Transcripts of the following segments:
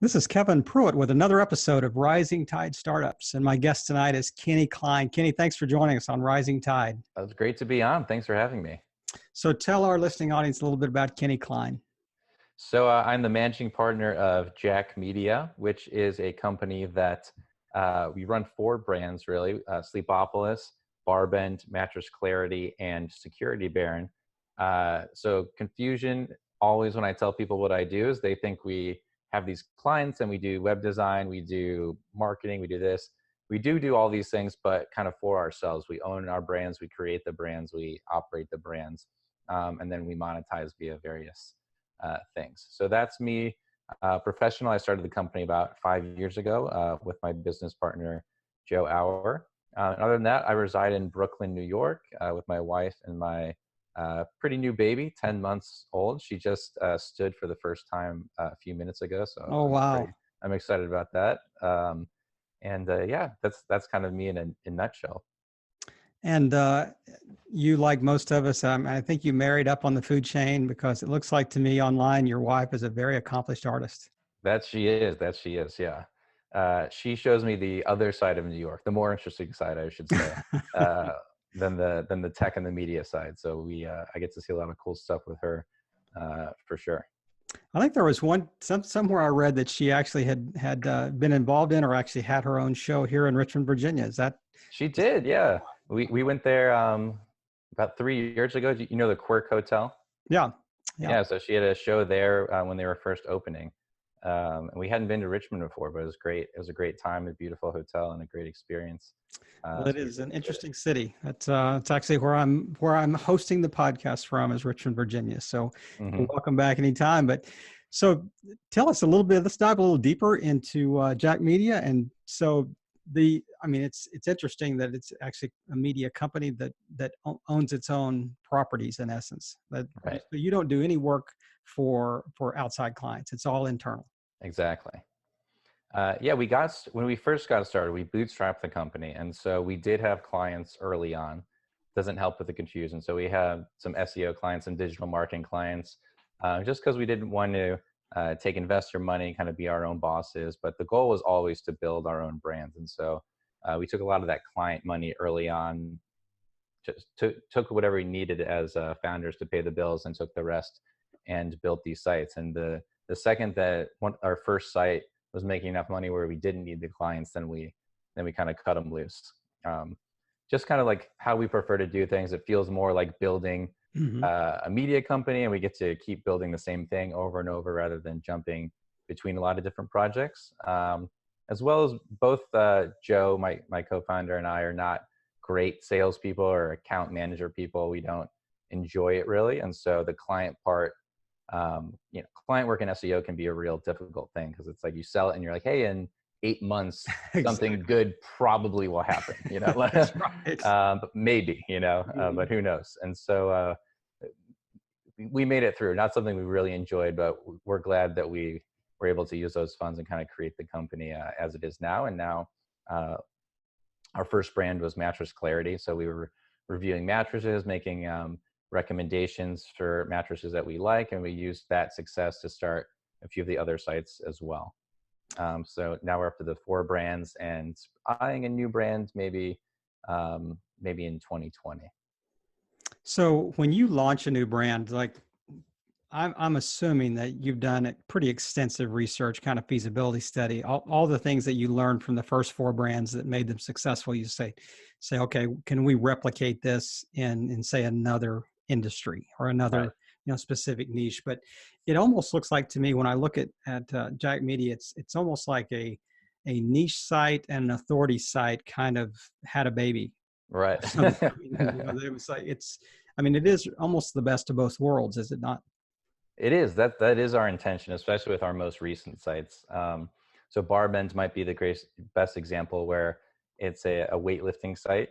This is Kevin Pruitt with another episode of Rising Tide Startups. And my guest tonight is Kenny Kline. Kenny, thanks for joining us on Rising Tide. It's great to be on. Thanks for having me. So tell our listening audience a little bit about Kenny Kline. So I'm the managing partner of JAKK Media, which is a company that we run 4 brands, really: Sleepopolis, Barbend, Mattress Clarity, and Security Baron. So confusion, always when I tell people what I do, is they think we have these clients and we do web design, we do marketing, we do this. We do all these things, but kind of for ourselves. We own our brands, we create the brands, we operate the brands, and then we monetize via various things. So that's me. Professional, I started the company about 5 years ago with my business partner, youre. Other than that, I reside in Brooklyn, New York with my wife and my pretty new baby, 10 months old. She just stood for the first time a few minutes ago. So Oh, wow. I'm excited about that. Yeah, that's kind of me in a nutshell. And you, like most of us, I think you married up on the food chain, because it looks like to me online your wife is a very accomplished artist. That she is, yeah. She shows me the other side of New York, the more interesting side, I should say, than the tech and the media side. So I get to see a lot of cool stuff with her, for sure. I think there was somewhere I read that she actually had been involved in, or actually had her own show here in Richmond, Virginia. Is that? She did, yeah. We went there about 3 years ago. You know the Quirk Hotel? Yeah. Yeah, so she had a show there when they were first opening. And we hadn't been to Richmond before, but it was great. It was a great time, a beautiful hotel, and a great experience. Well, it is an interesting city. It's actually where I'm hosting the podcast from, is Richmond, Virginia. So you're welcome back anytime. But so tell us a little bit. Let's dive a little deeper into JAKK Media. And so it's interesting that it's actually a media company that owns its own properties, in essence. That Right. So you don't do any work for outside clients. It's all internal. Exactly. Yeah, when we first got started, we bootstrapped the company. And so we did have clients early on. Doesn't help with the confusion. So we have some SEO clients and digital marketing clients, just because we didn't want to take investor money, kind of be our own bosses. But the goal was always to build our own brands. And so we took a lot of that client money early on, just took whatever we needed as founders to pay the bills, and took the rest and built these sites. And the second that our first site was making enough money where we didn't need the clients, then we kind of cut them loose. Just kind of like how we prefer to do things. It feels more like building a media company, and we get to keep building the same thing over and over, rather than jumping between a lot of different projects. As well as both Joe, my co-founder, and I are not great salespeople or account manager people. We don't enjoy it really. And so the client part, client work in SEO can be a real difficult thing, because it's like you sell it and you're like, hey, in 8 months, something good probably will happen, That's right. but maybe, but who knows? And so we made it through. Not something we really enjoyed, but we're glad that we were able to use those funds and kind of create the company as it is now. And now our first brand was Mattress Clarity. So we were reviewing mattresses, making recommendations for mattresses that we like, and we used that success to start a few of the other sites as well. So now we're up to the 4 brands, and eyeing a new brand maybe in 2020. So when you launch a new brand, like I'm assuming that you've done a pretty extensive research, kind of feasibility study, all the things that you learned from the first 4 brands that made them successful. You say, okay, can we replicate this in say another industry or another specific niche? But it almost looks like to me, when I look at JAKK Media, it's almost like a niche site and an authority site kind of had a baby. Right. It was like it is almost the best of both worlds, is it not? It is. That is our intention, especially with our most recent sites. So Barbend might be the best example, where it's a weightlifting site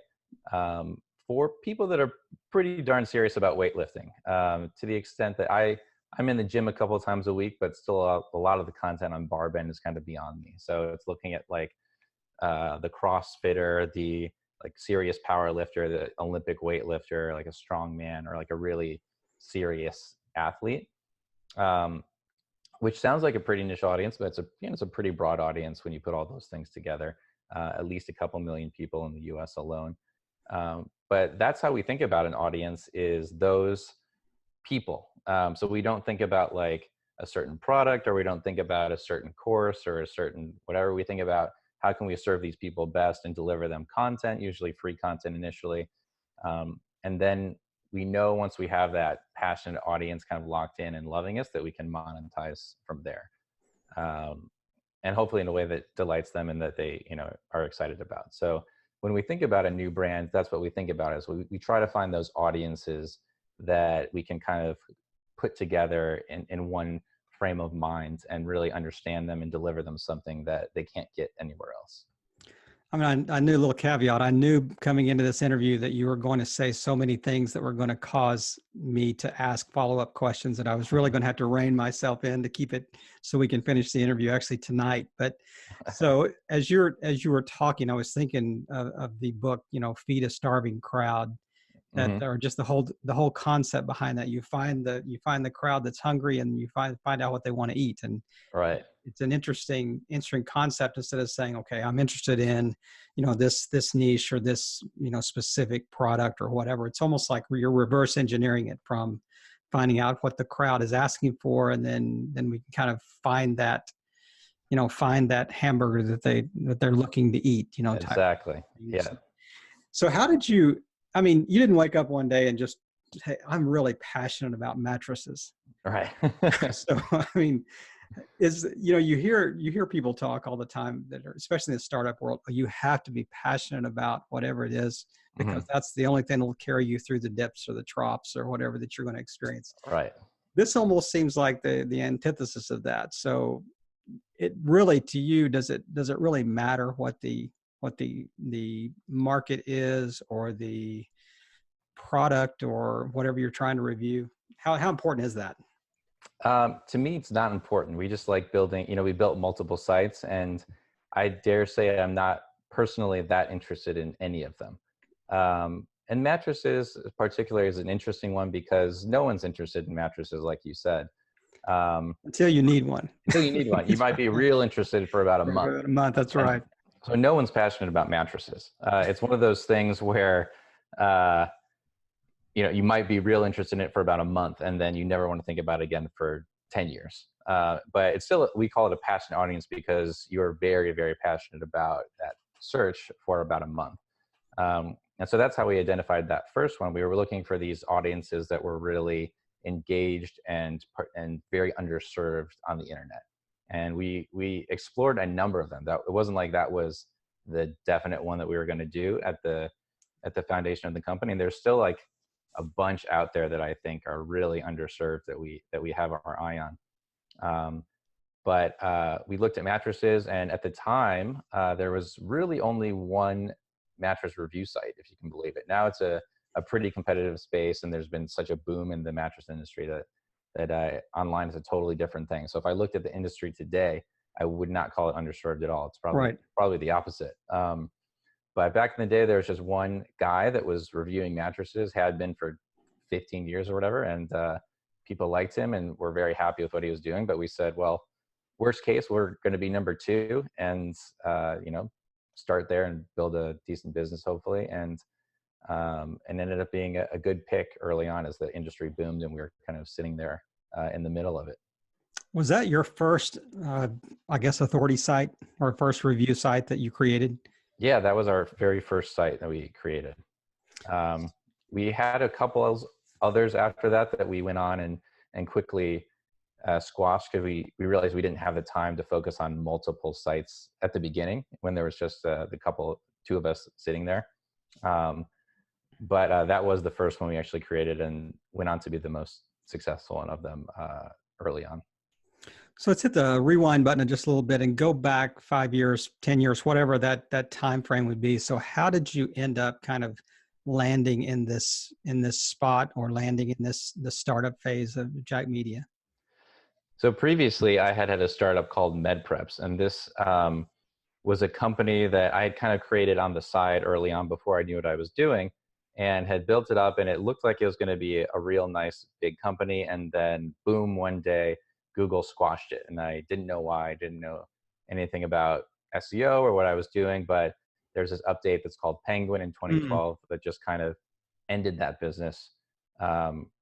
for people that are pretty darn serious about weightlifting, to the extent that I'm in the gym a couple of times a week, but still a lot of the content on Barbend is kind of beyond me. So it's looking at like the CrossFitter, the like serious power lifter, the Olympic weightlifter, like a strong man, or like a really serious athlete. which sounds like a pretty niche audience, but it's a pretty broad audience when you put all those things together. At least a couple million people in the U.S. alone. But that's how we think about an audience, is those people. So we don't think about like a certain product, or we don't think about a certain course or a certain whatever. We think about how can we serve these people best and deliver them content, usually free content initially. And then we know once we have that passionate audience kind of locked in and loving us, that we can monetize from there. And hopefully in a way that delights them and that they, are excited about. So when we think about a new brand, that's what we think about, is we try to find those audiences that we can kind of put together in one frame of mind and really understand them and deliver them something that they can't get anywhere else. I mean, I knew a little caveat. I knew coming into this interview that you were going to say so many things that were going to cause me to ask follow-up questions, and I was really going to have to rein myself in to keep it so we can finish the interview actually tonight. But so as you were talking, I was thinking of the book, Feed a Starving Crowd, that or just the whole concept behind that. You find the crowd that's hungry, and you find out what they want to eat. And right. It's an interesting concept, instead of saying, okay, I'm interested in, this niche or this, specific product or whatever. It's almost like you're reverse engineering it from finding out what the crowd is asking for. And then we can kind of find that hamburger that they're looking to eat, Exactly. Yeah. So how did you, you didn't wake up one day and just, hey, I'm really passionate about mattresses. Right. So, you hear people talk all the time that are, especially in the startup world, you have to be passionate about whatever it is, because that's the only thing that will carry you through the dips or the troughs or whatever that you're going to experience. Right. This almost seems like the antithesis of that. So it really, to you, does it really matter what the market is, or the product, or whatever you're trying to review? How important is that? To me, it's not important. We just like building, we built multiple sites, and I dare say I'm not personally that interested in any of them. And mattresses particularly is an interesting one, because no one's interested in mattresses, like you said. Until you need one. Until you need one. You might be real interested for about a month. A month, that's right. So no one's passionate about mattresses. It's one of those things where, you might be real interested in it for about a month, and then you never want to think about it again for 10 years. But it's still, we call it a passionate audience, because you're very, very passionate about that search for about a month. And so that's how we identified that first one. We were looking for these audiences that were really engaged and very underserved on the internet. And we explored a number of them. That it wasn't like that was the definite one that we were going to do at the foundation of the company. And there's still like a bunch out there that I think are really underserved that we have our eye on. But we looked at mattresses, and at the time there was really only one mattress review site, if you can believe it. Now it's a pretty competitive space, and there's been such a boom in the mattress industry that online is a totally different thing. So if I looked at the industry today, I would not call it underserved at all. It's probably the opposite. But back in the day, there was just one guy that was reviewing mattresses, had been for 15 years or whatever, and people liked him and were very happy with what he was doing. But we said, well, worst case, we're going to be number two, and start there and build a decent business, hopefully. And ended up being a good pick early on as the industry boomed, and we were kind of sitting there in the middle of it. Was that your first, authority site, or first review site that you created? Yeah, that was our very first site that we created. We had a couple others after that we went on and quickly squashed, because we realized we didn't have the time to focus on multiple sites at the beginning, when there was just two of us sitting there. But that was the first one we actually created, and went on to be the most successful one of them early on. So let's hit the rewind button just a little bit and go back 5 years, 10 years, whatever that time frame would be. So how did you end up kind of landing in this spot, or landing in the startup phase of JAKK Media? So previously, I had a startup called MedPreps, and this was a company that I had kind of created on the side early on before I knew what I was doing, and had built it up, and it looked like it was going to be a real nice big company. And then boom, one day Google squashed it. And I didn't know why. I didn't know anything about SEO or what I was doing, but there's this update that's called Penguin in Mm, 2012 that just kind of ended that business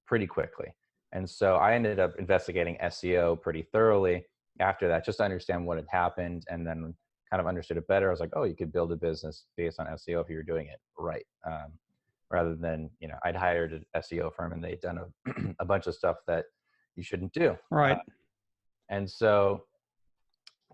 pretty quickly. And so I ended up investigating SEO pretty thoroughly after that, just to understand what had happened, and then kind of understood it better. I was like, oh, you could build a business based on SEO if you were doing it right. Rather than, I'd hired an SEO firm and they'd done a bunch of stuff that you shouldn't do. right. And so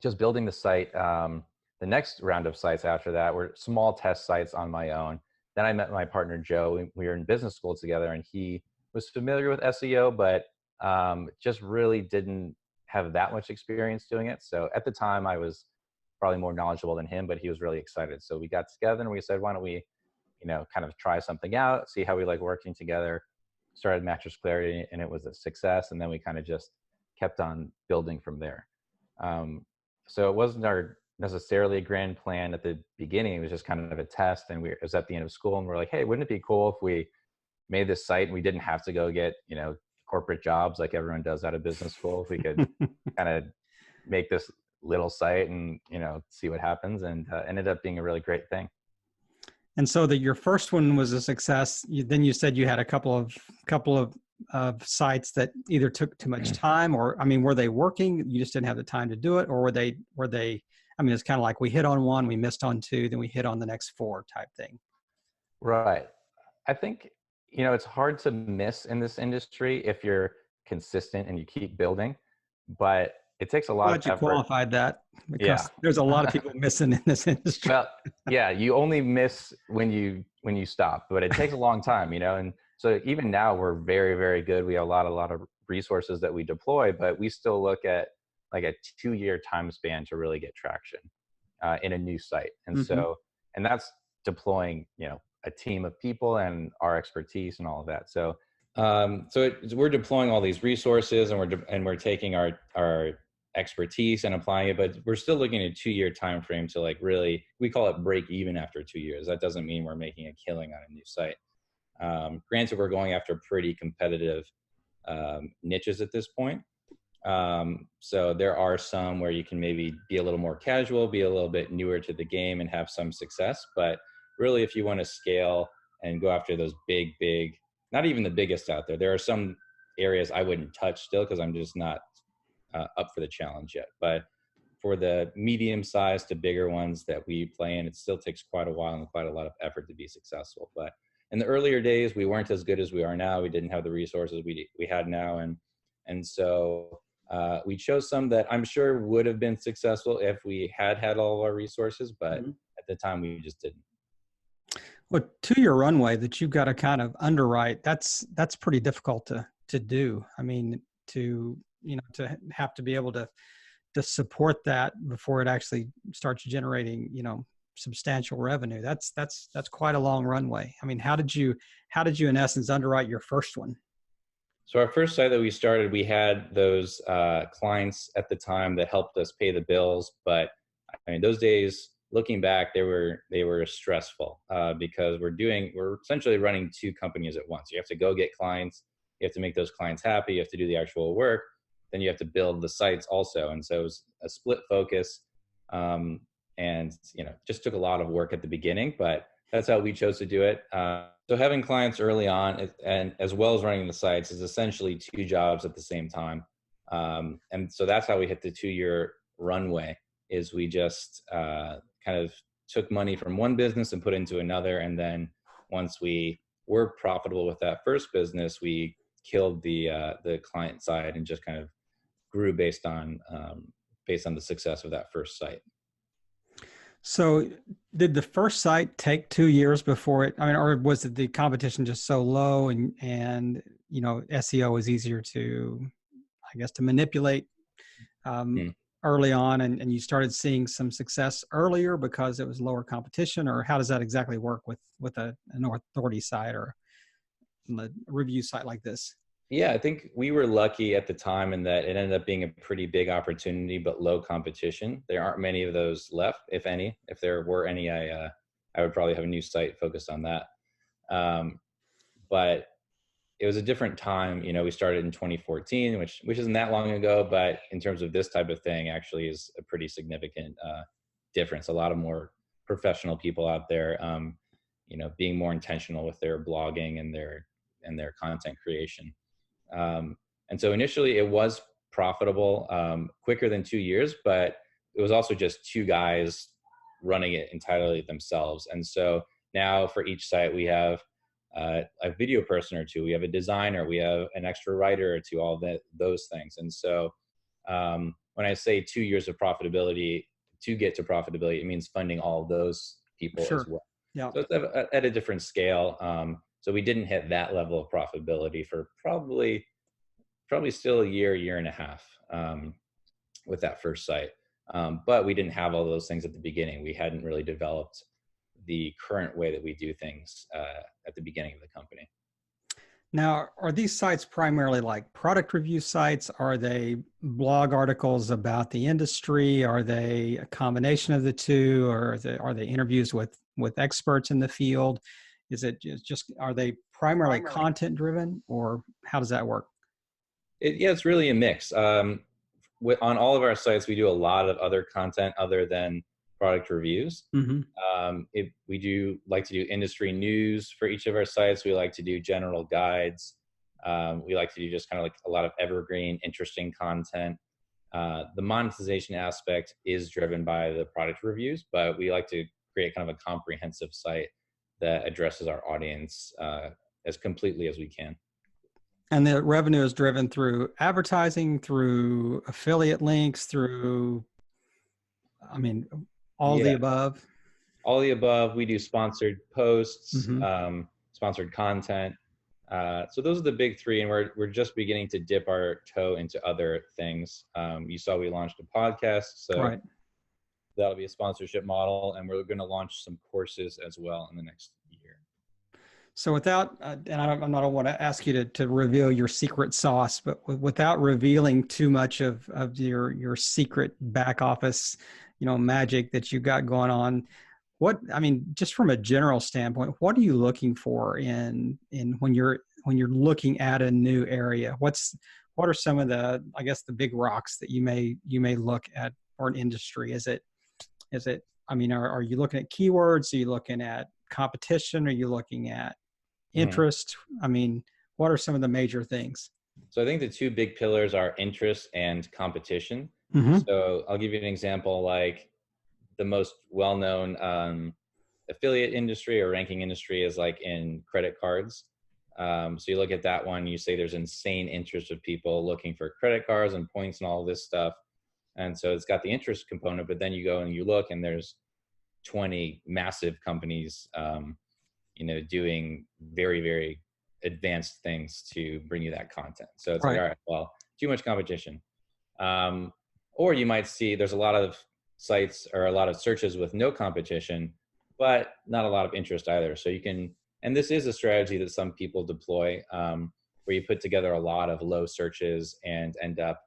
just building the site, the next round of sites after that were small test sites on my own. Then I met my partner, Joe. We were in business school together, and he was familiar with SEO, but just really didn't have that much experience doing it. So at the time I was probably more knowledgeable than him, but he was really excited. So we got together and we said, why don't we, kind of try something out, see how we like working together. Started Mattress Clarity, and it was a success. And then we kind of just kept on building from there. So it wasn't necessarily a grand plan at the beginning. It was just kind of a test. And it was at the end of school, and we're like, hey, wouldn't it be cool if we made this site and we didn't have to go get, corporate jobs like everyone does out of business school? If we could kind of make this little site and, see what happens, and ended up being a really great thing. And so that your first one was a success. Then you said you had a couple of sites that either took too much time, or I mean, were they working? You just didn't have the time to do it, or were they? I mean, it's kind of like we hit on one, we missed on two, then we hit on the next four type thing. Right. I think, it's hard to miss in this industry if you're consistent and you keep building, but it takes a lot of Glad you effort. qualified that, Yeah. because there's a lot of people missing in this industry. Well, yeah, you only miss when you stop, but it takes a long time, and so even now we're very, very good. We have a lot of resources that we deploy, but we still look at like a 2-year time span to really get traction in a new site. And Mm-hmm. so, and that's deploying, a team of people and our expertise and all of that. So, we're deploying all these resources, and we're taking our expertise and applying it, but we're still looking at a 2-year time frame to like really, we call it break even after 2 years. That doesn't mean we're making a killing on a new site. Granted, we're going after pretty competitive niches at this point. So there are some where you can maybe be a little more casual, be a little bit newer to the game, and have some success. But really, if you want to scale and go after those big, not even the biggest out there are some areas I wouldn't touch still, because I'm just not up for the challenge yet. But for the medium sized to bigger ones that we play in, it still takes quite a while and quite a lot of effort to be successful. But in the earlier days, we weren't as good as we are now. We didn't have the resources we had now. And so we chose some that I'm sure would have been successful if we had all of our resources, but at the time we just didn't. Well, 2-year runway that you've got to kind of underwrite, that's pretty difficult to do. I mean, to have to be able to support that before it actually starts generating, substantial revenue. That's quite a long runway. I mean, how did you in essence underwrite your first one? So our first site that we started, we had those clients at the time that helped us pay the bills. But I mean, those days, looking back, they were stressful because we're essentially running 2 companies at once. You have to go get clients, you have to make those clients happy, you have to do the actual work, then you have to build the sites also. And so it was a split focus, and just took a lot of work at the beginning, but that's how we chose to do it. So having clients early on, and as well as running the sites, is essentially 2 jobs at the same time. And so that's how we hit the 2-year runway. Is we just kind of took money from one business and put into another, and then once we were profitable with that first business, we killed the client side and just kind of grew based on the success of that first site. So did the first site take 2 years before it, I mean, or was it the competition just so low and SEO is easier to, I guess, to manipulate early on, and you started seeing some success earlier because it was lower competition? Or how does that exactly work with an authority site or a review site like this? Yeah, I think we were lucky at the time in that it ended up being a pretty big opportunity, but low competition. There aren't many of those left, if any. If there were any, I would probably have a new site focused on that. But it was a different time. You know, we started in 2014, which isn't that long ago, but in terms of this type of thing, actually is a pretty significant difference. A lot of more professional people out there, you know, being more intentional with their blogging and their content creation. And so initially, it was profitable quicker than 2 years, but it was also just two guys running it entirely themselves. And so now for each site, we have a video person or two, we have a designer, we have an extra writer or two, all those things. And so when I say 2 years of profitability, to get to profitability, it means funding all those people as Sure. well. Yeah. So it's at a different scale. So we didn't hit that level of profitability for probably still a year and a half with that first site. But we didn't have all those things at the beginning. We hadn't really developed the current way that we do things at the beginning of the company. Now, are these sites primarily like product review sites? Are they blog articles about the industry? Are they a combination of the two? Or are they interviews with experts in the field? Is it just, are they primarily content driven, or how does that work? Yeah, it's really a mix. On all of our sites, we do a lot of other content other than product reviews. Mm-hmm. We do like to do industry news for each of our sites. We like to do general guides. We like to do just kind of like a lot of evergreen, interesting content. The monetization aspect is driven by the product reviews, but we like to create kind of a comprehensive site that addresses our audience as completely as we can. And the revenue is driven through advertising, through affiliate links, through, I mean, all the Yeah, above. all the above. We do sponsored posts, Mm-hmm. sponsored content. So those are the big three, and we're just beginning to dip our toe into other things. You saw we launched a podcast, so Right. that'll be a sponsorship model, and we're going to launch some courses as well in the next year. So without, and I don't want to ask you to reveal your secret sauce, but without revealing too much of your secret back office, magic that you got going on, I mean, just from a general standpoint, what are you looking for in when you're looking at a new area? What are some of the, I guess, the big rocks that you may look at for an industry? Is it, I mean, are you looking at keywords? Are you looking at competition? Are you looking at interest? I mean, what are some of the major things? So I think the two big pillars are interest and competition. Mm-hmm. So I'll give you an example, like the most well-known affiliate industry or ranking industry is like in credit cards. So you look at that one, you say there's insane interest of people looking for credit cards and points and all this stuff. And so it's got the interest component, but then you go and you look and there's 20 massive companies, doing very, very advanced things to bring you that content. So it's Right. like, all right, well, too much competition. Or you might see there's a lot of sites or a lot of searches with no competition, but not a lot of interest either. So you can, and this is a strategy that some people deploy, where you put together a lot of low searches and end up,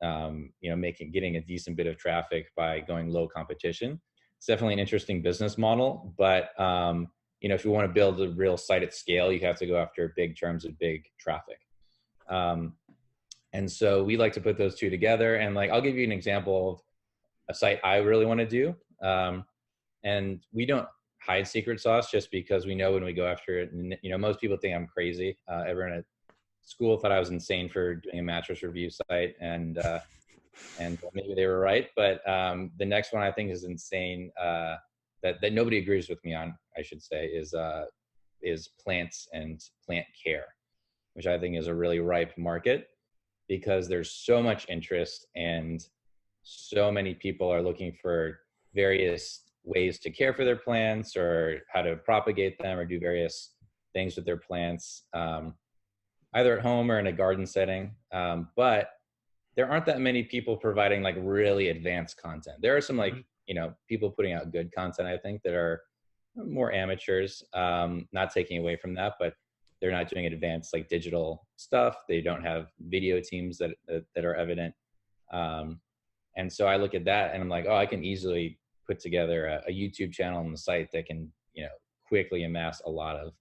getting a decent bit of traffic by going low competition. It's definitely an interesting business model, but if you want to build a real site at scale, you have to go after big terms of big traffic. And so we like to put those two together. And like, I'll give you an example of a site I really want to do. And we don't hide secret sauce just because we know when we go after it, and, most people think I'm crazy. Everyone at school thought I was insane for doing a mattress review site, and maybe they were right. But the next one I think is insane, that nobody agrees with me on, I should say, is plants and plant care, which I think is a really ripe market because there's so much interest and so many people are looking for various ways to care for their plants or how to propagate them or do various things with their plants, either at home or in a garden setting. But there aren't that many people providing like really advanced content. There are some people putting out good content, I think, that are more amateurs, not taking away from that, but they're not doing advanced like digital stuff. They don't have video teams that are evident. And so I look at that and I'm like, oh, I can easily put together a YouTube channel on the site that can, quickly amass a lot of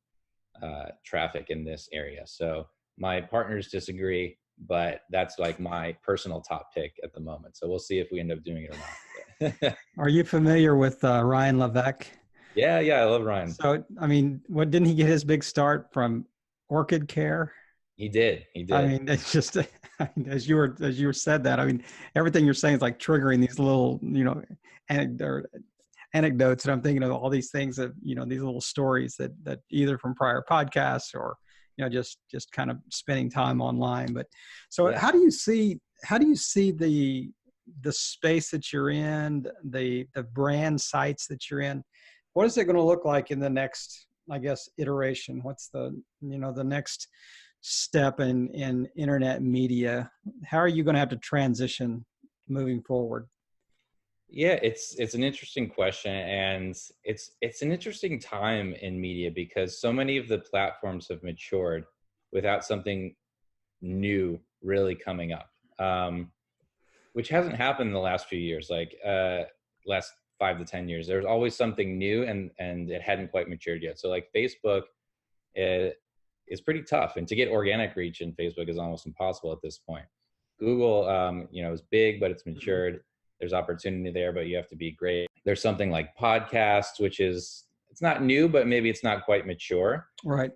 traffic in this area. So my partners disagree, but that's like my personal top pick at the moment. So we'll see if we end up doing it or not. Are you familiar with Ryan Levesque? Yeah, I love Ryan. So, I mean, what didn't he get his big start from Orchid Care? He did. I mean, it's just as you were said that. I mean, everything you're saying is like triggering these little, anecdotes, and I'm thinking of all these things that these little stories that either from prior podcasts or just kind of spending time online. But so, Yeah. how do you see the space that you're in, the brand sites that you're in? What is it going to look like in the next, I guess, iteration? What's the the next step in internet media? How are you going to have to transition moving forward? Yeah, it's an interesting question, and it's an interesting time in media because so many of the platforms have matured without something new really coming up, which hasn't happened in the last few years. Like last 5 to 10 years, there's always something new, and it hadn't quite matured yet. So like Facebook is pretty tough, and to get organic reach in Facebook is almost impossible at this point. Google, is big, but it's matured. There's opportunity there, but you have to be great. There's something like podcasts, which it's not new, but maybe it's not quite mature. Right.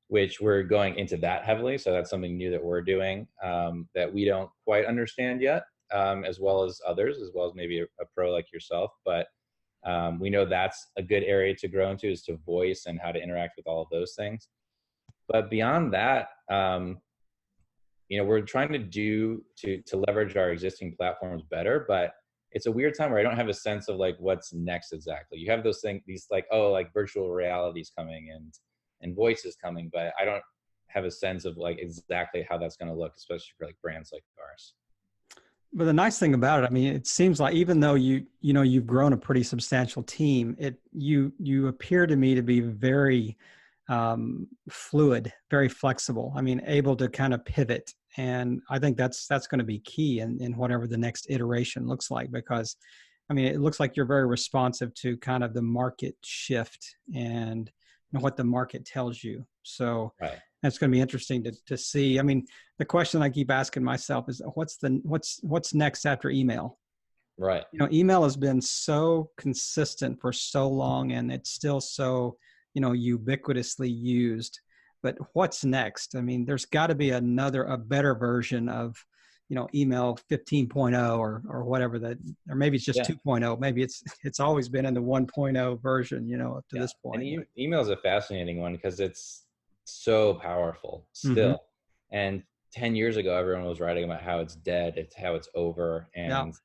Which we're going into that heavily. So that's something new that we're doing that we don't quite understand yet, as well as others, as well as maybe a pro like yourself. But we know that's a good area to grow into, is to voice and how to interact with all of those things. But beyond that, we're trying to leverage our existing platforms better, but it's a weird time where I don't have a sense of like what's next exactly. You have those things, these like, oh, like virtual reality is coming and voice is coming, but I don't have a sense of like exactly how that's going to look, especially for like brands like ours. But the nice thing about it, I mean, it seems like even though you've grown a pretty substantial team, you appear to me to be very fluid, very flexible. I mean, able to kind of pivot, and I think that's going to be key in whatever the next iteration looks like. Because, I mean, it looks like you're very responsive to kind of the market shift and what the market tells you. So Right. That's going to be interesting to see. I mean, the question I keep asking myself is what's next after email? Right. Email has been so consistent for so long, and it's still so, ubiquitously used. But what's next? I mean, there's got to be a better version of, email 15.0 or whatever that, or maybe it's just 2.0. Maybe it's always been in the 1.0 version, up to this point. And email is a fascinating one because it's so powerful still. Mm-hmm. And 10 years ago, everyone was writing about how it's dead, how it's over. And,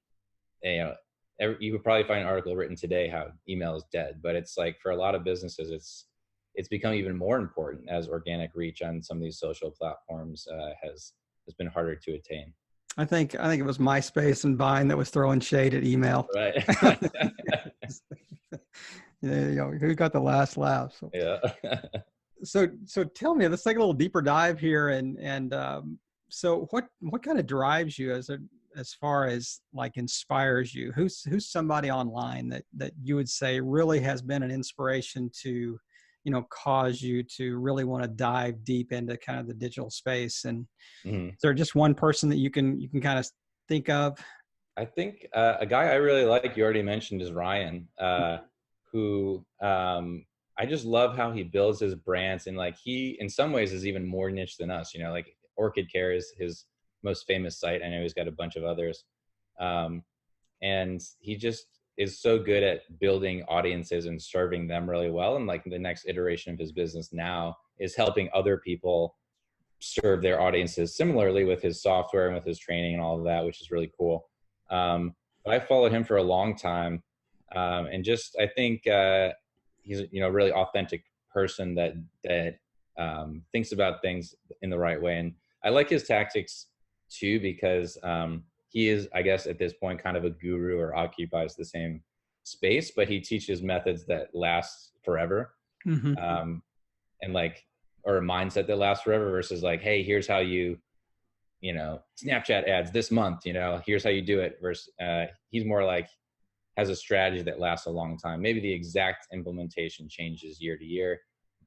you could probably find an article written today how email is dead, but it's like for a lot of businesses, it's become even more important as organic reach on some of these social platforms has been harder to attain. I think it was MySpace and Vine that was throwing shade at email. Right. Who got the last laugh? So. Yeah. So tell me, let's take a little deeper dive here, and so what kind of drives you as far as like inspires you? Who's somebody online that you would say really has been an inspiration to, cause you to really want to dive deep into kind of the digital space? And is there just one person that you can kind of think of? I think a guy I really like, you already mentioned, is Ryan, who I just love how he builds his brands, and like he in some ways is even more niche than us. Like Orchid Care is his most famous site. I know he's got a bunch of others, and he just is so good at building audiences and serving them really well. And like the next iteration of his business now is helping other people serve their audiences similarly with his software and with his training and all of that, which is really cool. But I followed him for a long time, and just I think he's a really authentic person that thinks about things in the right way. And I like his tactics too, because he is, I guess, at this point kind of a guru or occupies the same space, but he teaches methods that last forever. Mm-hmm. And like, or a mindset that lasts forever versus like, hey, here's how you Snapchat ads this month, here's how you do it, versus he's more like has a strategy that lasts a long time. Maybe the exact implementation changes year to year,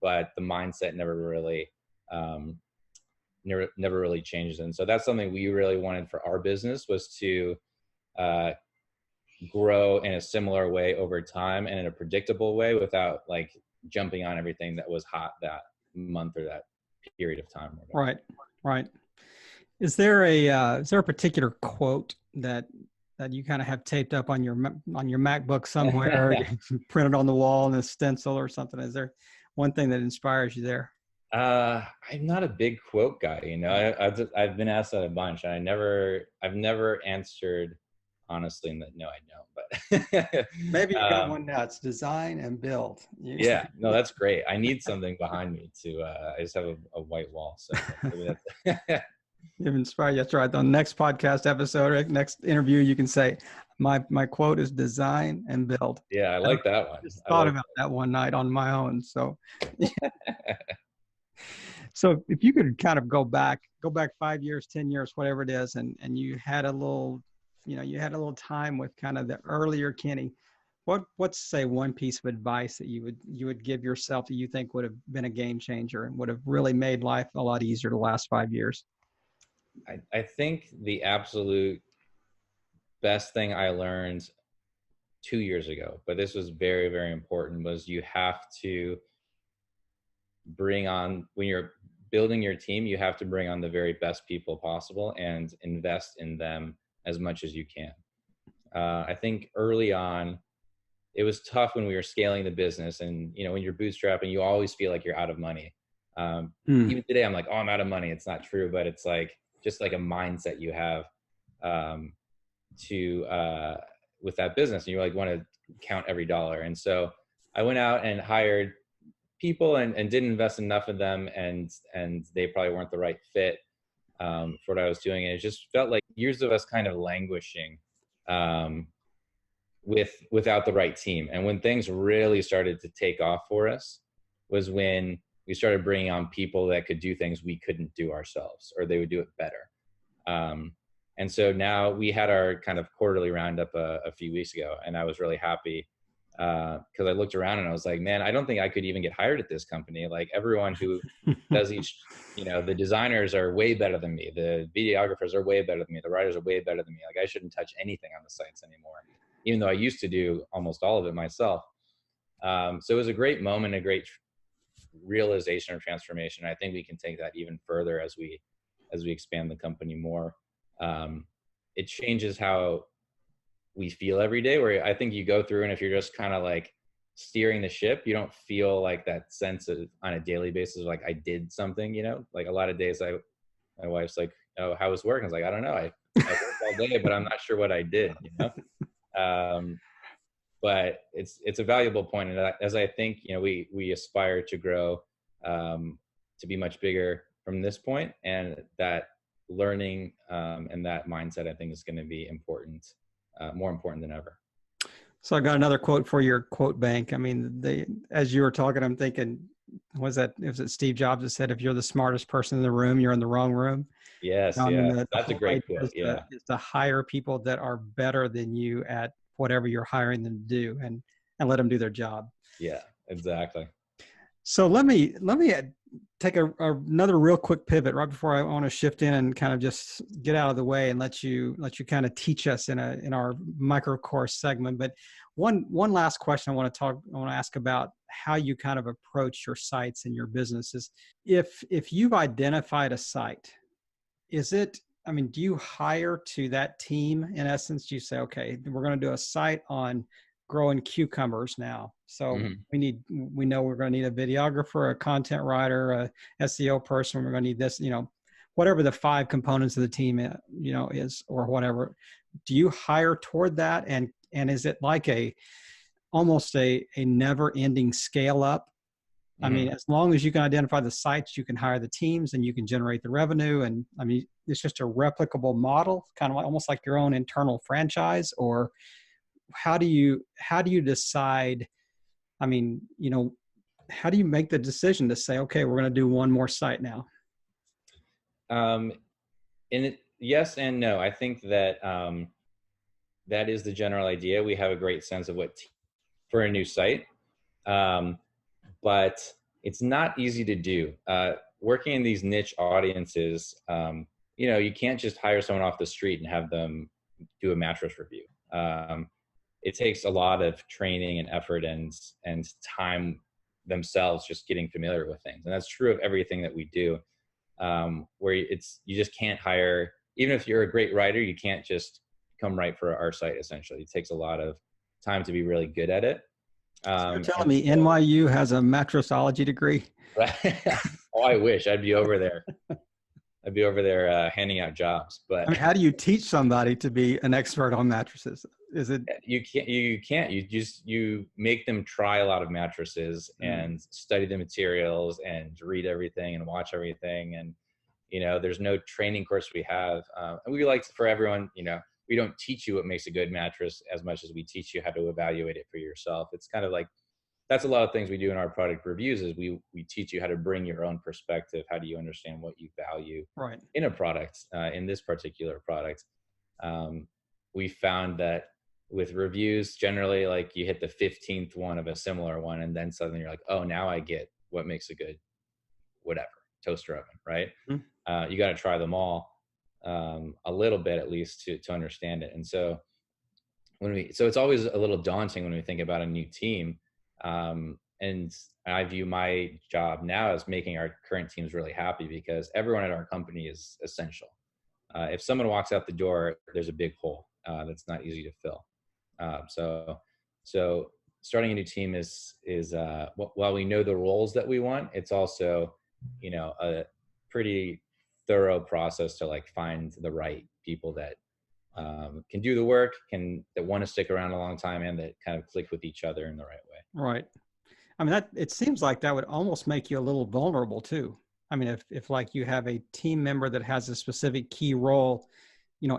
but the mindset never really changes. And so that's something we really wanted for our business, was to grow in a similar way over time and in a predictable way, without like jumping on everything that was hot that month or that period of time. Right. Right. Is there a particular quote that you kind of have taped up on your MacBook somewhere, printed on the wall in a stencil or something? Is there one thing that inspires you there? I'm not a big quote guy, you know. I've been asked that a bunch, and I've never answered honestly, and that no, I don't. But Maybe you got one now. It's design and build. yeah, no, that's great. I need something behind me to. I just have a white wall, so maybe that's. You've inspired. That's right. On the next podcast episode, or next interview, you can say, my quote is design and build. Yeah, I like that one. I just thought about that one night on my own. So, so if you could kind of go back 5 years, 10 years, whatever it is, and you had a little, you had a little time with kind of the earlier Kenny, what's say one piece of advice that you would give yourself that you think would have been a game changer and would have really made life a lot easier the last 5 years? I think the absolute best thing I learned 2 years ago, but this was very, very important, was you have to bring on, when you're building your team, you have to bring on the very best people possible and invest in them as much as you can. I think early on, it was tough when we were scaling the business, and when you're bootstrapping, you always feel like you're out of money. Even today, I'm like, oh, I'm out of money. It's not true, but it's like just like a mindset you have with that business, and you like want to count every dollar. And so I went out and hired people and didn't invest enough in them, and they probably weren't the right fit for what I was doing. And it just felt like years of us kind of languishing without the right team. And when things really started to take off for us was when we started bringing on people that could do things we couldn't do ourselves, or they would do it better. And so now we had our kind of quarterly roundup a few weeks ago, and I was really happy because I looked around and I was like, man, I don't think I could even get hired at this company. Like everyone who does the designers are way better than me. The videographers are way better than me. The writers are way better than me. Like I shouldn't touch anything on the sites anymore, even though I used to do almost all of it myself. So it was a great moment, a great realization or transformation. I think we can take that even further as we expand the company more. It changes how we feel every day, where I think you go through, and if you're just kind of like steering the ship, you don't feel like that sense of on a daily basis, like I did something, like a lot of days my wife's like, oh, how was work? I was like, I don't know. I worked all day, but I'm not sure what I did, but it's a valuable point. And as I think, we aspire to grow, to be much bigger from this point, and that learning and that mindset, I think, is going to be important, more important than ever. So I got another quote for your quote bank. I mean, as you were talking, I'm thinking, was it Steve Jobs that said, if you're the smartest person in the room, you're in the wrong room? Yes. That's a great quote. Is to hire people that are better than you at whatever you're hiring them to do, and let them do their job. Yeah, exactly. So let me take another real quick pivot right before I want to shift in and kind of just get out of the way and let you kind of teach us in our micro course segment. But one last question I want to ask about how you kind of approach your sites and your businesses. If you've identified a site, do you hire to that team in essence? Do you say, okay, we're going to do a site on growing cucumbers now. So we know we're going to need a videographer, a content writer, a SEO person. We're going to need this, whatever the 5 components of the team, is, or whatever. Do you hire toward that? And is it like almost a never ending scale up? I mean, as long as you can identify the sites, you can hire the teams and you can generate the revenue. And I mean, it's just a replicable model, kind of almost like your own internal franchise. Or how do you decide? I mean, how do you make the decision to say, okay, we're going to do one more site now? Yes and no. I think that that is the general idea. We have a great sense of for a new site. But it's not easy to do. Working in these niche audiences, you can't just hire someone off the street and have them do a mattress review. It takes a lot of training and effort and time themselves just getting familiar with things. And that's true of everything that we do. Where you just can't hire, even if you're a great writer, you can't just come write for our site. Essentially, it takes a lot of time to be really good at it. So you're telling And me so, NYU has a mattressology degree? oh, I wish I'd be over there. I'd be over there handing out jobs. But I mean, how do you teach somebody to be an expert on mattresses? Is it? You make them try a lot of mattresses and study the materials and read everything and watch everything. And there's no training course we have. And we like for everyone, we don't teach you what makes a good mattress as much as we teach you how to evaluate it for yourself. It's kind of like, that's a lot of things we do in our product reviews is we teach you how to bring your own perspective. How do you understand what you value Right. in a product, in this particular product? We found that with reviews, generally, like you hit the 15th one of a similar one, and then suddenly you're like, oh, now I get what makes a good whatever toaster oven, right? You got to try them all a little bit at least to understand it. And so so it's always a little daunting when we think about a new team. And I view my job now as making our current teams really happy because everyone at our company is essential. If someone walks out the door, there's a big hole that's not easy to fill. So starting a new team is while we know the roles that we want, it's also a pretty thorough process to like find the right people that can do the work, that want to stick around a long time, and that kind of click with each other in the right way. Right. I mean, it seems like that would almost make you a little vulnerable too. I mean, if like you have a team member that has a specific key role,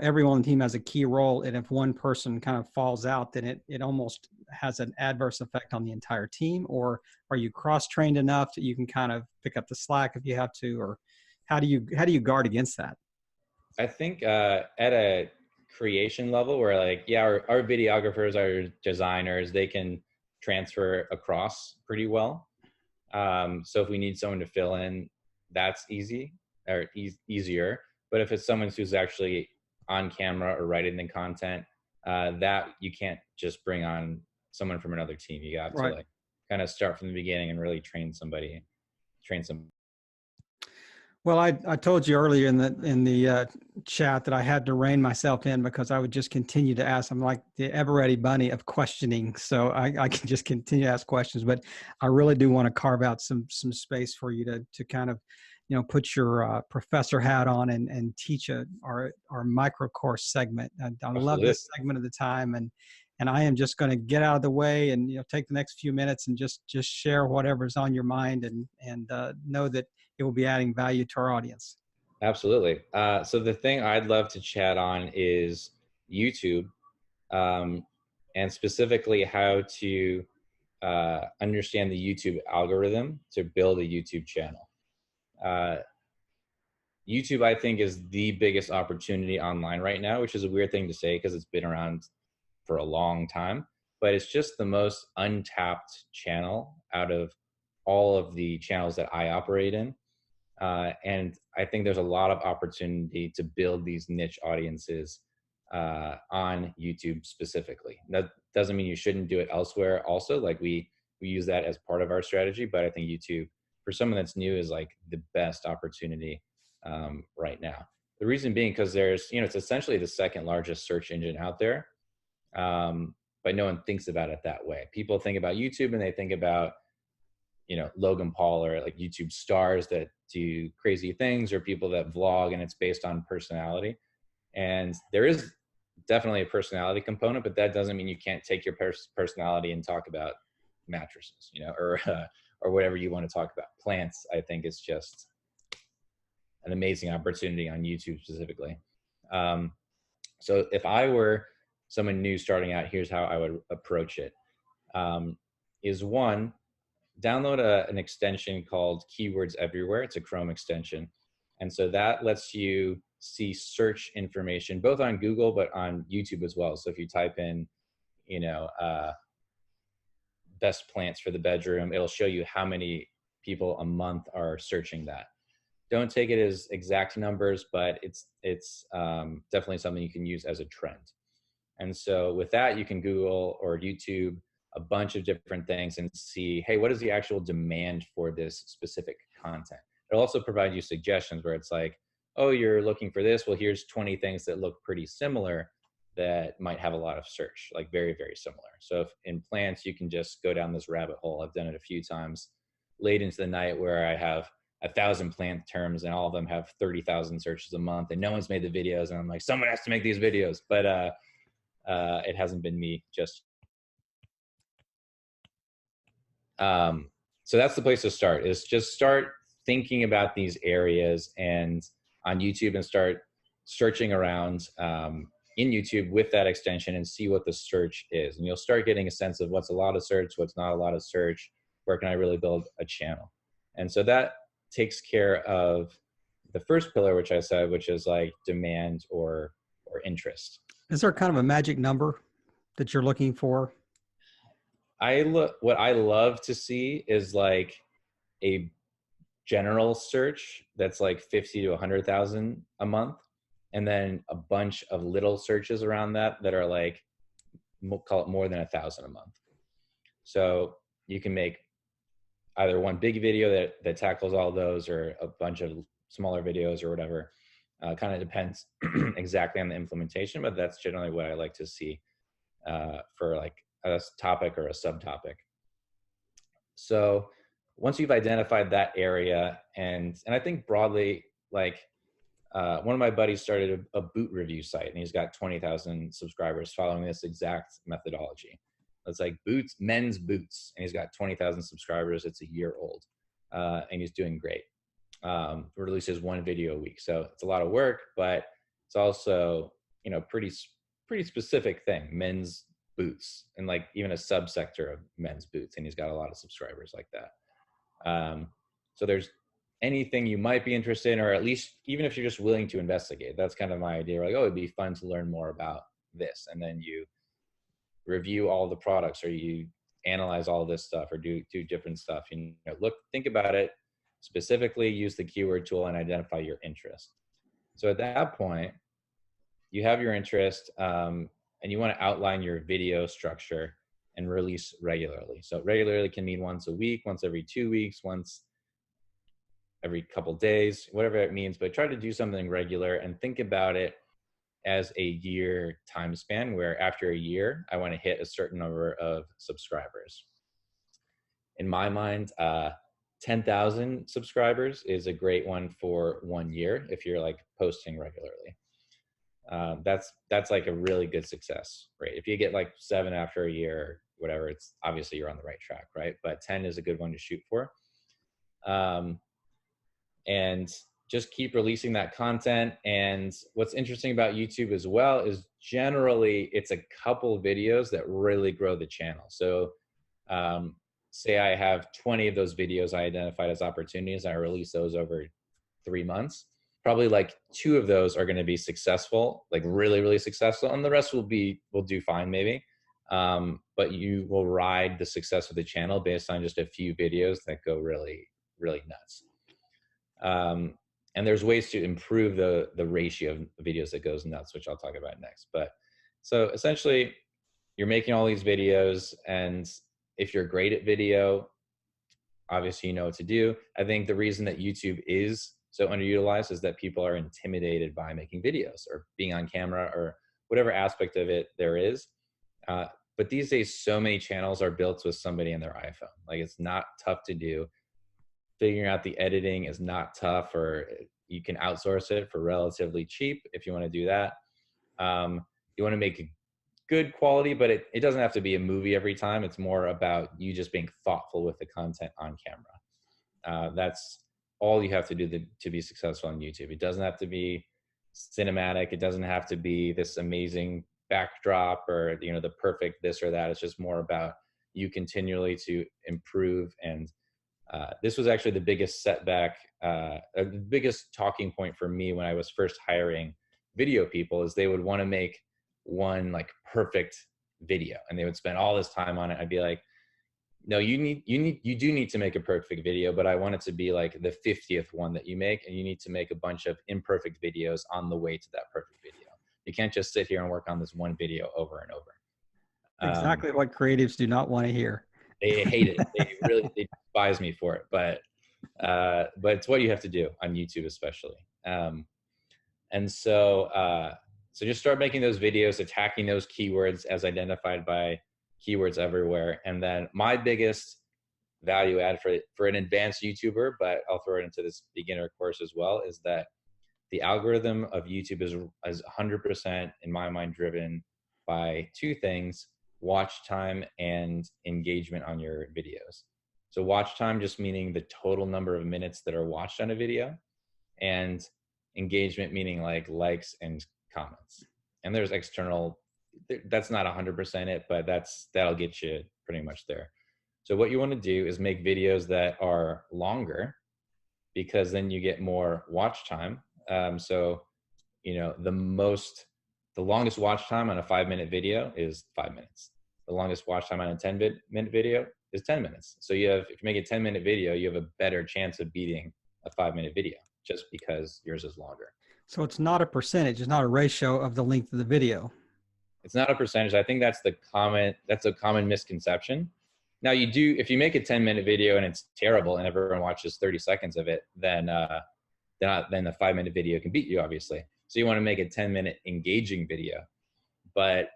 everyone on the team has a key role. And if one person kind of falls out, then it almost has an adverse effect on the entire team. Or are you cross-trained enough that you can kind of pick up the slack if you have to, or how do you guard against that? I think at a creation level where like, yeah, our videographers, our designers, they can transfer across pretty well. So if we need someone to fill in, that's easy or easier. But if it's someone who's actually on camera or writing the content, that you can't just bring on someone from another team. You got to like kind of start from the beginning and really train some. Well, I told you earlier in the chat that I had to rein myself in because I would just continue to ask. I'm like the ever-ready bunny of questioning, so I can just continue to ask questions. But I really do want to carve out some space for you to kind of, put your professor hat on and teach our micro course segment. I love this segment of the time, and I am just going to get out of the way and take the next few minutes and just share whatever's on your mind and know that it will be adding value to our audience. Absolutely. So the thing I'd love to chat on is YouTube, and specifically how to understand the YouTube algorithm to build a YouTube channel. YouTube, I think, is the biggest opportunity online right now, which is a weird thing to say because it's been around for a long time, but it's just the most untapped channel out of all of the channels that I operate in. And I think there's a lot of opportunity to build these niche audiences on YouTube specifically. That doesn't mean you shouldn't do it elsewhere. Also, like we use that as part of our strategy, but I think YouTube for someone that's new is like the best opportunity right now. The reason being because there's, it's essentially the second largest search engine out there, but no one thinks about it that way. People think about YouTube and they think about Logan Paul or like YouTube stars that do crazy things or people that vlog and it's based on personality. And there is definitely a personality component, but that doesn't mean you can't take your personality and talk about mattresses, or whatever you want to talk about. Plants, I think, is just an amazing opportunity on YouTube specifically. So if I were someone new starting out, here's how I would approach it. Is one, download an extension called Keywords Everywhere. It's a Chrome extension. And so that lets you see search information, both on Google, but on YouTube as well. So if you type in, best plants for the bedroom, it'll show you how many people a month are searching that. Don't take it as exact numbers, but it's definitely something you can use as a trend. And so with that, you can Google or YouTube a bunch of different things and see, hey, what is the actual demand for this specific content? It'll also provide you suggestions where it's like, oh, you're looking for this. Well, here's 20 things that look pretty similar that might have a lot of search, like very, very similar. So if in plants, you can just go down this rabbit hole. I've done it a few times late into the night where I have 1,000 plant terms and all of them have 30,000 searches a month and no one's made the videos. And I'm like, someone has to make these videos, but it hasn't been me just. So that's the place to start, is just start thinking about these areas and on YouTube and start searching around in YouTube with that extension and see what the search is. And you'll start getting a sense of what's a lot of search, what's not a lot of search, where can I really build a channel? And so that takes care of the first pillar, which I said, which is like demand or interest. Is there kind of a magic number that you're looking for? What I love to see is like a general search that's like 50 to 100,000 a month, and then a bunch of little searches around that are like, call it more than 1,000 a month. So you can make either one big video that tackles all those, or a bunch of smaller videos or whatever. Kind of depends exactly on the implementation, but that's generally what I like to see for like a topic or a subtopic. So once you've identified that area, and I think broadly, like one of my buddies started a boot review site, and he's got 20,000 subscribers following this exact methodology. It's like boots, men's boots, and he's got 20,000 subscribers. It's a year old, and he's doing great. Releases one video a week, so it's a lot of work, but it's also, you know, pretty specific thing, men's boots, and like even a subsector of men's boots, and he's got a lot of subscribers like that. So there's anything you might be interested in, or at least even if you're just willing to investigate, that's kind of my idea. Like, oh, it'd be fun to learn more about this, and then you review all the products, or you analyze all this stuff, or do different stuff. You know, think about it specifically, use the keyword tool, and identify your interest. So at that point, you have your interest, and you want to outline your video structure and release regularly. So regularly can mean once a week, once every 2 weeks, once every couple days, whatever it means, but try to do something regular and think about it as a year time span, where after a year, I want to hit a certain number of subscribers. In my mind, 10,000 subscribers is a great one for 1 year if you're like posting regularly. That's like a really good success rate. If you get like 7 after a year, or whatever, it's obviously you're on the right track, right? But 10 is a good one to shoot for. And just keep releasing that content. And what's interesting about YouTube as well is generally it's a couple videos that really grow the channel. So say I have 20 of those videos I identified as opportunities, and I release those over 3 months. Probably like 2 of those are going to be successful, like really, really successful. And the rest will do fine maybe. But you will ride the success of the channel based on just a few videos that go really, really nuts. And there's ways to improve the ratio of videos that goes nuts, which I'll talk about next. But so essentially you're making all these videos, and if you're great at video, obviously you know what to do. I think the reason that YouTube is so underutilized is that people are intimidated by making videos or being on camera or whatever aspect of it there is. But these days, so many channels are built with somebody in their iPhone. Like, it's not tough to do. Figuring out the editing is not tough, or you can outsource it for relatively cheap if you want to do that. You want to make good quality, but it doesn't have to be a movie every time. It's more about you just being thoughtful with the content on camera. That's all you have to do to be successful on YouTube. It doesn't have to be cinematic. It doesn't have to be this amazing backdrop or, you know, the perfect this or that. It's just more about you continually to improve. And this was actually the biggest setback, the biggest talking point for me when I was first hiring video people, is they would want to make one like perfect video and they would spend all this time on it. I'd be like, No, you do need to make a perfect video, but I want it to be like the 50th one that you make, and you need to make a bunch of imperfect videos on the way to that perfect video. You can't just sit here and work on this one video over and over. Exactly what creatives do not want to hear. They hate it. They despise me for it, but it's what you have to do on YouTube, especially. And so, so just start making those videos, attacking those keywords as identified by Keywords Everywhere. And then my biggest value add for an advanced YouTuber, but I'll throw it into this beginner course as well, is that the algorithm of YouTube is 100% in my mind driven by two things: watch time and engagement on your videos. So watch time just meaning the total number of minutes that are watched on a video, and engagement meaning like likes and comments. And there's external, that's not 100% it, but that'll get you pretty much there. So what you want to do is make videos that are longer, because then you get more watch time. So, you know, the longest watch time on a 5-minute video is 5 minutes. The longest watch time on a 10-minute video is 10 minutes. So if you make a 10-minute video, you have a better chance of beating a 5-minute video just because yours is longer. So it's not a percentage, it's not a ratio of the length of the video. It's not a percentage. I think that's a common misconception. Now if you make a 10-minute video and it's terrible and everyone watches 30 seconds of it, then the 5-minute video can beat you, obviously. So you want to make a 10-minute engaging video, but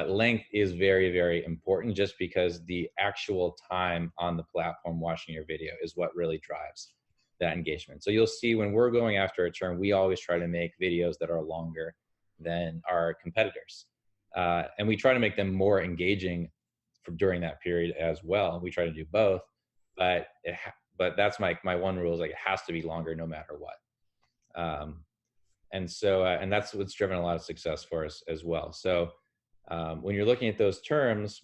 length is very, very important, just because the actual time on the platform watching your video is what really drives that engagement. So you'll see when we're going after a term, we always try to make videos that are longer than our competitors. And we try to make them more engaging during that period as well. We try to do both, but that's my one rule, is like it has to be longer no matter what. And that's what's driven a lot of success for us as well. So when you're looking at those terms,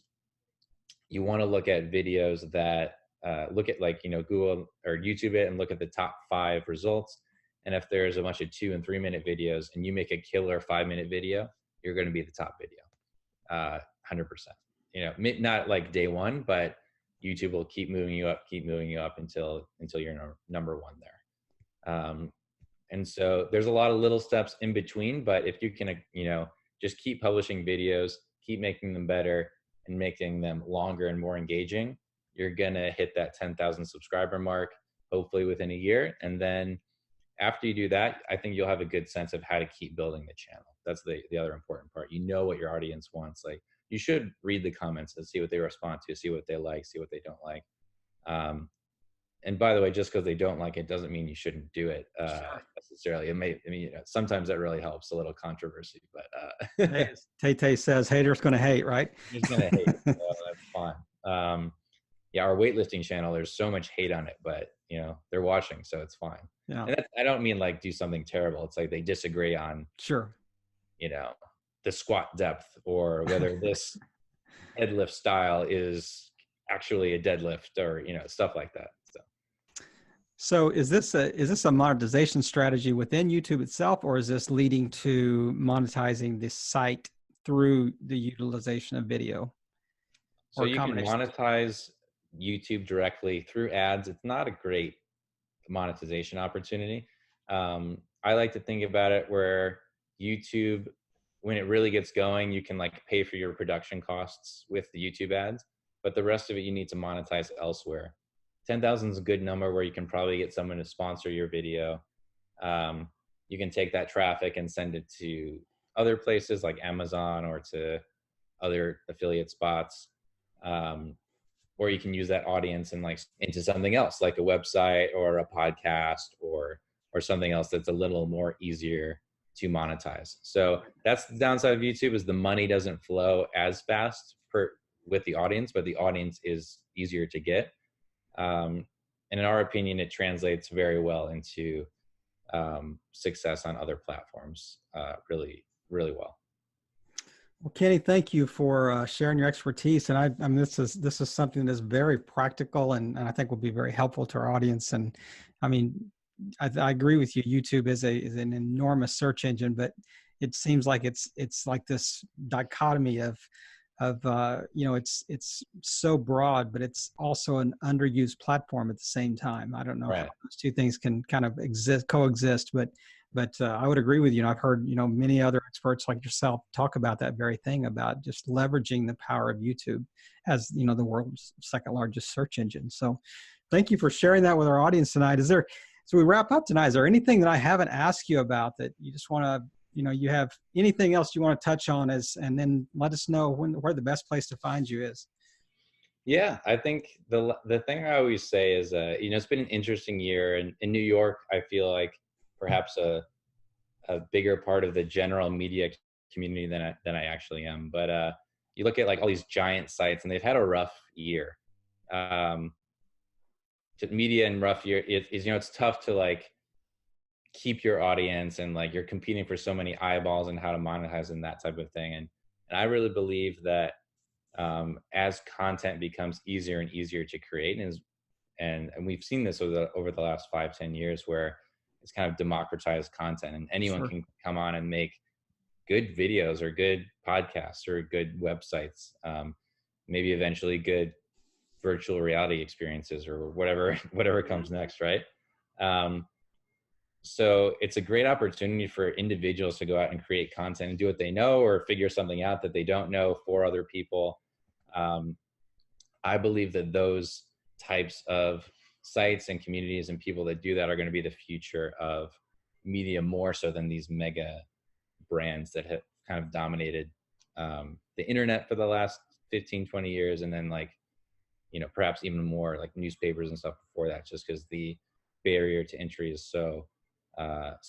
you want to look at videos that look at, like, you know, Google or YouTube it and look at the top 5 results. And if there's a bunch of 2 and 3-minute videos and you make a killer 5-minute video, you're going to be the top video, 100%. You know, not like day one, but YouTube will keep moving you up until you're number one there. And so there's a lot of little steps in between, but if you can, you know, just keep publishing videos, keep making them better and making them longer and more engaging, you're going to hit that 10,000 subscriber mark, hopefully within a year. And then after you do that, I think you'll have a good sense of how to keep building the channel. That's the other important part. You know what your audience wants. Like, you should read the comments and see what they respond to, see what they like, see what they don't like. And by the way, just because they don't like it doesn't mean you shouldn't do it necessarily. You know, sometimes that really helps, a little controversy, but Tay says haters going to hate, right? Haters going to hate. So that's fine. Yeah, our weightlifting channel, there's so much hate on it, but you know, they're watching, so it's fine. Yeah. And I don't mean like do something terrible. It's like they disagree on, sure, you know, the squat depth, or whether this deadlift style is actually a deadlift, or, you know, stuff like that. So is this a monetization strategy within YouTube itself, or is this leading to monetizing this site through the utilization of video? So you can monetize YouTube directly through ads. It's not a great monetization opportunity. I like to think about it where YouTube, when it really gets going, you can like pay for your production costs with the YouTube ads, but the rest of it you need to monetize elsewhere. 10,000 is a good number where you can probably get someone to sponsor your video. You can take that traffic and send it to other places like Amazon or to other affiliate spots. Or you can use that audience and like into something else, like a website or a podcast or something else that's a little more easier to monetize. So that's the downside of YouTube, is the money doesn't flow as fast with the audience, but the audience is easier to get. And in our opinion, it translates very well into success on other platforms really, really well. Well, Kenny, thank you for sharing your expertise. And I mean, this is something that's very practical and I think will be very helpful to our audience. And I mean, I agree with you. YouTube is an enormous search engine, but it seems like it's like this dichotomy of you know, it's so broad, but it's also an underused platform at the same time. I don't know how Right. those two things can kind of coexist, but I would agree with you. And I've heard, you know, many other experts like yourself talk about that very thing, about just leveraging the power of YouTube as, you know, the world's second largest search engine. So thank you for sharing that with our audience tonight. So we wrap up tonight, is there anything that I haven't asked you about that you just want to, you know, you have anything else you want to touch on, and then let us know where the best place to find you is? Yeah, I think the thing I always say is, you know, it's been an interesting year in New York. I feel like perhaps a bigger part of the general media community than I actually am. But you look at like all these giant sites, and they've had a rough year. Um, Media and rough year is, you know, it's tough to like keep your audience, and like you're competing for so many eyeballs and how to monetize and that type of thing. And I really believe that as content becomes easier and easier to create, and we've seen this over the last 5-10 years, where it's kind of democratized content, and anyone Sure. can come on and make good videos or good podcasts or good websites, maybe eventually good virtual reality experiences or whatever comes next, right? um, so it's a great opportunity for individuals to go out and create content and do what they know, or figure something out that they don't know for other people. um, I believe that those types of sites and communities and people that do that are going to be the future of media, more so than these mega brands that have kind of dominated the internet for the last 15-20 years. And then, like, you know, perhaps even more like newspapers and stuff before that, just because the barrier to entry is so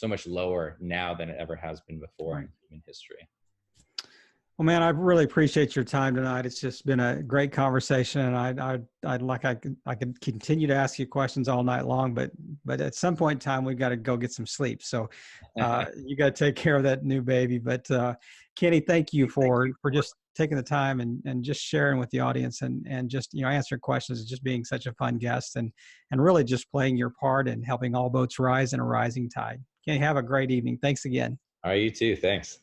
much lower now than it ever has been before Right. in human history. Well, man, I really appreciate your time tonight. It's just been a great conversation, and I could continue to ask you questions all night long, but at some point in time, we've got to go get some sleep. So you got to take care of that new baby. But Kenny, thank you for just taking the time and just sharing with the audience, and just, you know, answering questions, and just being such a fun guest, and really just playing your part and helping all boats rise in a rising tide. Kenny, have a great evening. Thanks again. All right, you too. Thanks.